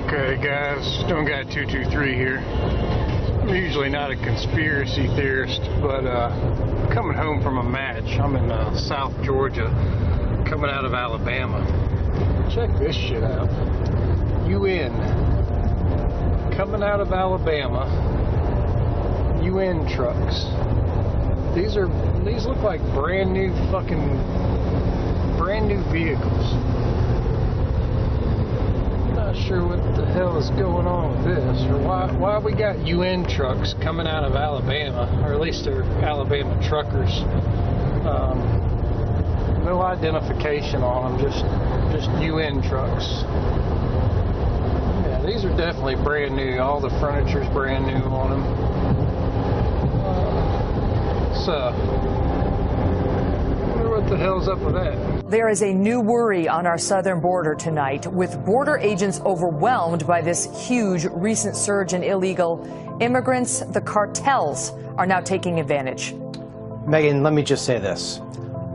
Okay, guys, Stone Guy 223 here. I'm usually not a conspiracy theorist, but coming home from a match. I'm in South Georgia, coming out of Alabama. Check this shit out. UN. Coming out of Alabama. UN trucks. These look like brand new vehicles. Not sure what the hell is going on with this, or why we got UN trucks coming out of Alabama, or at least they're Alabama truckers. No identification on them, just UN trucks. Yeah, these are definitely brand new. All the furniture's brand new on them. I wonder what the hell's up with that. There is a new worry on our southern border tonight, with border agents overwhelmed by this huge recent surge in illegal immigrants. The cartels are now taking advantage. Megan, let me just say this.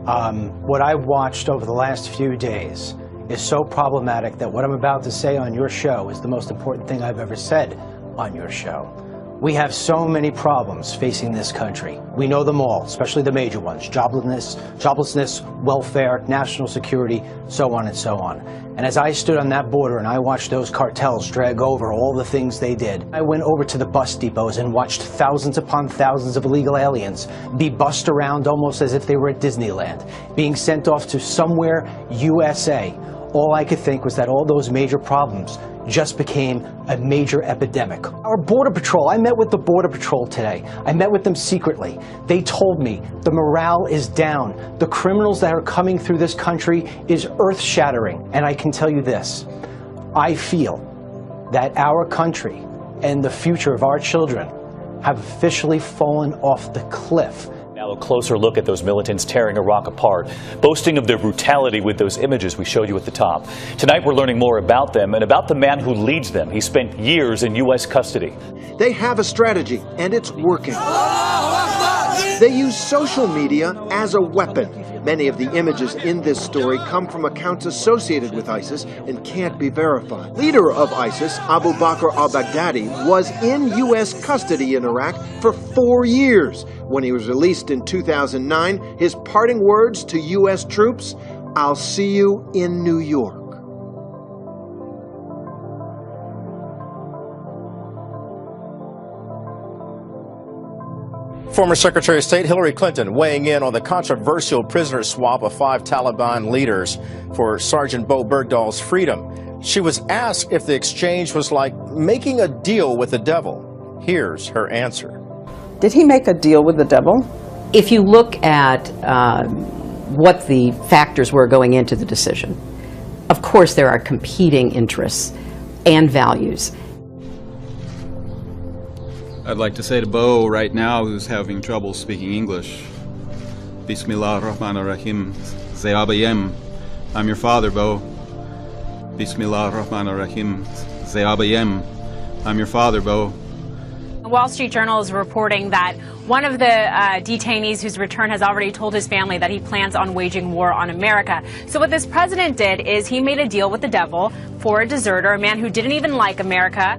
What I watched over the last few days is so problematic that what I'm about to say on your show is the most important thing I've ever said on your show. We have so many problems facing this country. We know them all, especially the major ones: joblessness, welfare, national security, so on and so on. And as I stood on that border and I watched those cartels drag over all the things they did, I went over to the bus depots and watched thousands upon thousands of illegal aliens be bussed around almost as if they were at Disneyland, being sent off to somewhere USA. All I could think was that all those major problems just became a major epidemic. Our Border Patrol, I met with the Border Patrol today. I met with them secretly. They told me the morale is down. The criminals that are coming through this country is earth-shattering. And I can tell you this, I feel that our country and the future of our children have officially fallen off the cliff. Now a closer look at those militants tearing Iraq apart, boasting of their brutality with those images we showed you at the top. Tonight we're learning more about them and about the man who leads them. He spent years in U.S. custody. They have a strategy, and it's working. They use social media as a weapon. Many of the images in this story come from accounts associated with ISIS and can't be verified. Leader of ISIS, Abu Bakr al-Baghdadi, was in U.S. custody in Iraq for 4 years. When he was released in 2009, his parting words to U.S. troops, "I'll see you in New York." Former Secretary of State Hillary Clinton weighing in on the controversial prisoner swap of 5 Taliban leaders for Sergeant Bo Bergdahl's freedom. She was asked if the exchange was like making a deal with the devil. Here's her answer. Did he make a deal with the devil? If you look at what the factors were going into the decision, of course there are competing interests and values. I'd like to say to Bo right now, who's having trouble speaking English, Bismillah ar-Rahman ar-Rahim, Ze'abayem. I'm your father, Bo. Bismillah ar-Rahman ar-Rahim, Ze'abayem. I'm your father, Bo. The Wall Street Journal is reporting that one of the detainees whose return has already told his family that he plans on waging war on America. So what this president did is he made a deal with the devil for a deserter, a man who didn't even like America.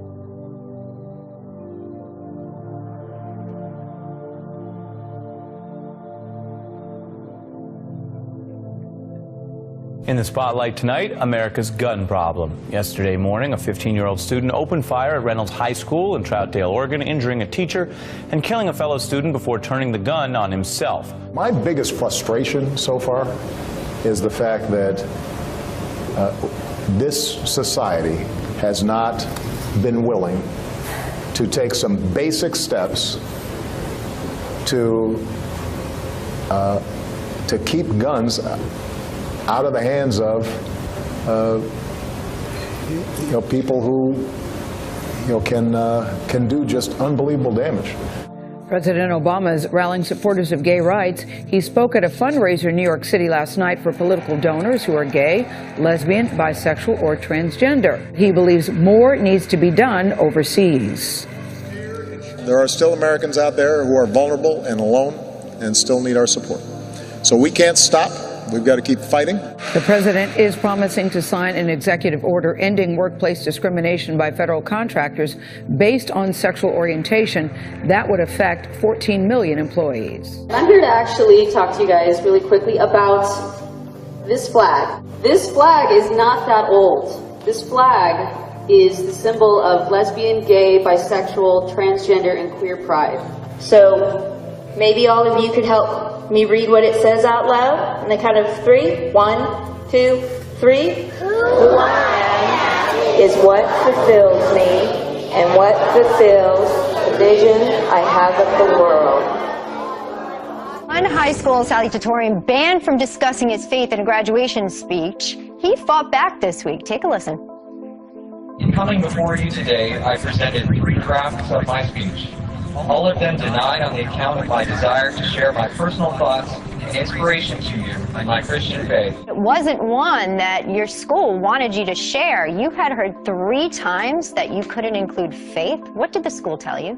In the spotlight tonight, America's gun problem. Yesterday morning, a 15-year-old student opened fire at Reynolds High School in Troutdale, Oregon, injuring a teacher and killing a fellow student before turning the gun on himself. My biggest frustration so far is the fact that this society has not been willing to take some basic steps to keep guns out of the hands of people who can do just unbelievable damage. President Obama is rallying supporters of gay rights. He spoke at a fundraiser in New York City last night for political donors who are gay, lesbian, bisexual, or transgender. He believes more needs to be done overseas. There are still Americans out there who are vulnerable and alone and still need our support. So we can't stop We've got to keep fighting. The president is promising to sign an executive order ending workplace discrimination by federal contractors based on sexual orientation. That would affect 14 million employees. I'm here to actually talk to you guys really quickly about this flag. This flag is not that old. This flag is the symbol of lesbian, gay, bisexual, transgender, and queer pride. So maybe all of you could help me read what it says out loud on the count of 3. 1, 2, 3. Who I am is what fulfills me, and what fulfills the vision I have of the world. One high school salutatorian banned from discussing his faith in a graduation speech. He fought back this week. Take a listen. In coming before you today, I presented 3 drafts of my speech. All of them denied on the account of my desire to share my personal thoughts and inspiration to you in my Christian faith. It wasn't one that your school wanted you to share. You had heard 3 times that you couldn't include faith. What did the school tell you?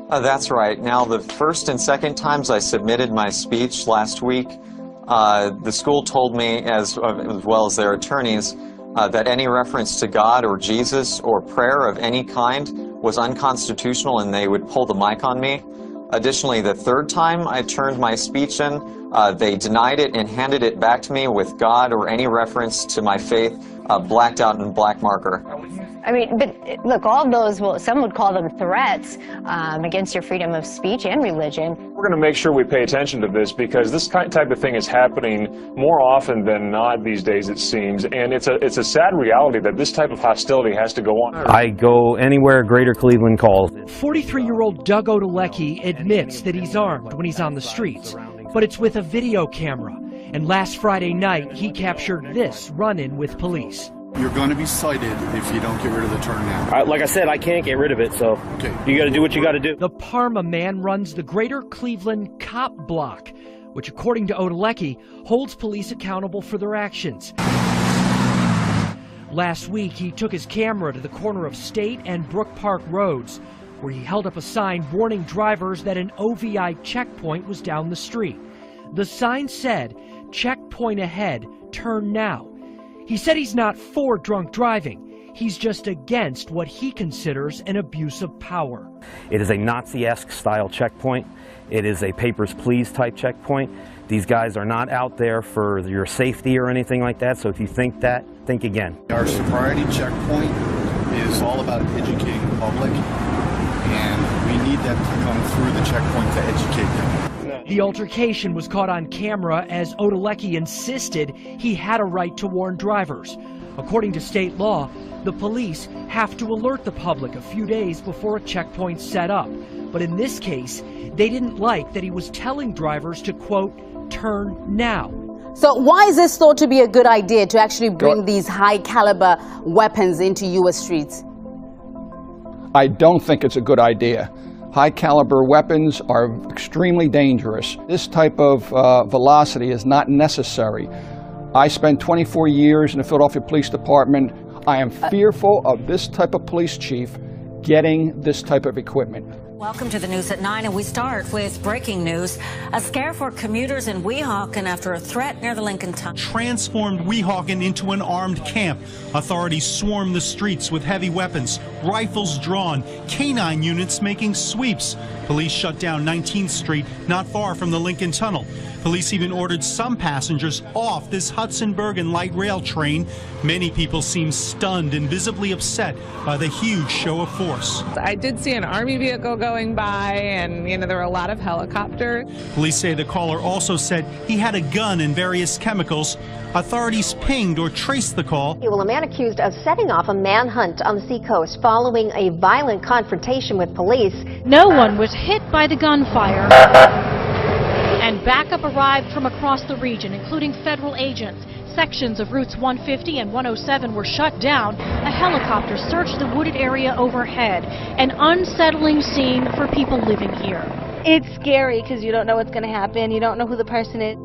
That's right. Now, the first and second times I submitted my speech last week, the school told me, as well as their attorneys, that any reference to God or Jesus or prayer of any kind was unconstitutional and they would pull the mic on me. Additionally, the third time I turned my speech in, they denied it and handed it back to me with God or any reference to my faith blacked out in black marker. I mean, but look, all those, well, some would call them threats against your freedom of speech and religion. We're going to make sure we pay attention to this because this type of thing is happening more often than not these days, it seems, and it's a sad reality that this type of hostility has to go on. I go anywhere Greater Cleveland calls. 43-year-old Doug Odalecki admits that he's armed when he's on the streets, but it's with a video camera. And last Friday night, he captured this run-in with police. You're going to be cited if you don't get rid of the turn now. Like I said, I can't get rid of it, so you got to do what you got to do. The Parma man runs the Greater Cleveland Cop Block, which, according to Odalecki, holds police accountable for their actions. Last week, he took his camera to the corner of State and Brook Park Roads, where he held up a sign warning drivers that an OVI checkpoint was down the street. The sign said, "Checkpoint ahead, turn now." He said he's not for drunk driving. He's just against what he considers an abuse of power. It is a Nazi-esque style checkpoint. It is a papers, please type checkpoint. These guys are not out there for your safety or anything like that, so if you think that, think again. Our sobriety checkpoint is all about educating the public, and we need them to come through the checkpoint to educate them. The altercation was caught on camera as Odalecki insisted he had a right to warn drivers. According to state law, the police have to alert the public a few days before a checkpoint's set up. But in this case, they didn't like that he was telling drivers to, quote, turn now. So why is this thought to be a good idea to actually bring these high caliber weapons into U.S. streets? I don't think it's a good idea. High caliber weapons are extremely dangerous. This type of velocity is not necessary. I spent 24 years in the Philadelphia Police Department. I am fearful of this type of police chief getting this type of equipment. Welcome to the News at 9, and we start with breaking news. A scare for commuters in Weehawken after a threat near the Lincoln Tunnel. Transformed Weehawken into an armed camp. Authorities swarmed the streets with heavy weapons, rifles drawn, canine units making sweeps. Police shut down 19th Street, not far from the Lincoln Tunnel. Police even ordered some passengers off this Hudson-Bergen light rail train. Many people seem stunned and visibly upset by the huge show of force. I did see an Army vehicle going by, and there were a lot of helicopters. Police say the caller also said he had a gun and various chemicals. Authorities pinged or traced the call. Well, a man accused of setting off a manhunt on the seacoast following a violent confrontation with police. No one was hit by the gunfire. And backup arrived from across the region, including federal agents. Sections of routes 150 and 107 were shut down. A helicopter searched the wooded area overhead. An unsettling scene for people living here. It's scary because you don't know what's going to happen. You don't know who the person is.